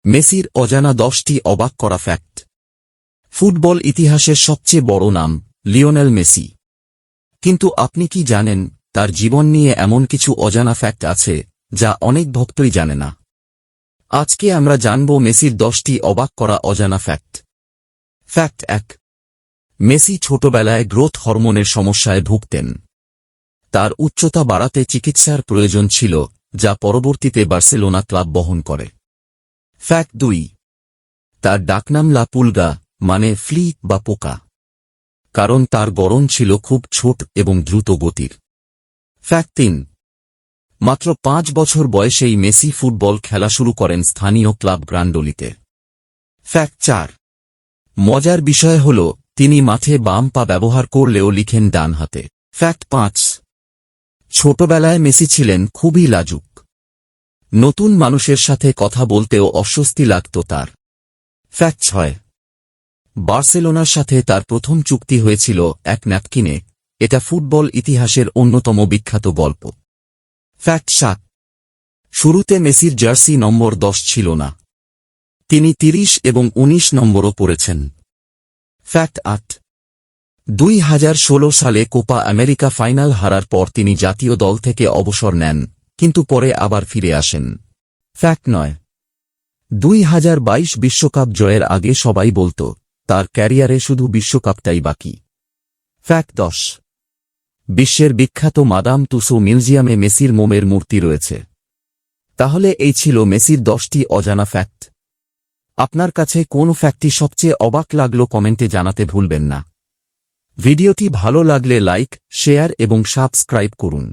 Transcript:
মেসির অজানা 10টি অবাক করা ফ্যাক্ট। ফুটবল ইতিহাসের সবচেয়ে বড় নাম লিওনেল মেসি। কিন্তু আপনি কি জানেন তার জীবন নিয়ে এমন কিছু অজানা ফ্যাক্ট আছে যা অনেক ভক্তই জানে না। আজকে আমরা জানব মেসির 10টি অবাক করা অজানা ফ্যাক্ট। ফ্যাক্ট 1। মেসি ছোটবেলায় গ্রোথ হরমোনের সমস্যায় ভুগতেন। তার উচ্চতা বাড়াতে চিকিৎসার প্রয়োজন ছিল, যা পরবর্তীতে বার্সেলোনা ক্লাব বহন করে। ফ্যাক্ট 2। তার ডাকনাম লা পুলগা, মানে ফ্লি বা পোকা, কারণ তার গড়ন ছিল খুব ছোট এবং দ্রুত গতির। ফ্যাক্ট 3। মাত্র 5 বছর বয়সেই মেসি ফুটবল খেলা শুরু করেন স্থানীয় ক্লাব গ্রান্ডোলিতে। ফ্যাক্ট 4। মজার বিষয় হল তিনি মাঠে বাম পা ব্যবহার করলেও লিখেন ডান হাতে। ফ্যাক্ট 5। ছোটবেলায় মেসি ছিলেন খুবই লাজুক। নতুন মানুষের সাথে কথা বলতেও অস্বস্তি লাগত তার। ফ্যাক্ট 6। বার্সেলোনার সাথে তার প্রথম চুক্তি হয়েছিল এক ন্যাপকিনে। এটা ফুটবল ইতিহাসের অন্যতম বিখ্যাত গল্প। ফ্যাক্ট 7। শুরুতে মেসির জার্সি নম্বর 10 ছিল না। তিনি 30 এবং 19 নম্বরও পরেছেন। ফ্যাক্ট 8। 2016 সালে কোপা আমেরিকা ফাইনাল হারার পর তিনি জাতীয় দল থেকে অবসর নেন, কিন্তু পরে আবার ফিরে আসেন। ফ্যাক্ট 9। 2022 বিশ্বকাপ জয়ের আগে সবাই বলত তার ক্যারিয়ারে শুধু বিশ্বকাপটাই বাকি। ফ্যাক্ট 10। বিশ্বের বিখ্যাত মাদাম তুসো মিউজিয়ামে মেসির মোমের মূর্তি রয়েছে। তাহলে এই ছিল মেসির 10টি অজানা ফ্যাক্ট। আপনার কাছে কোন ফ্যাক্টটি সবচেয়ে অবাক লাগলো কমেন্টে জানাতে ভুলবেন না। ভিডিওটি ভালো লাগলে লাইক, শেয়ার এবং সাবস্ক্রাইব করুন।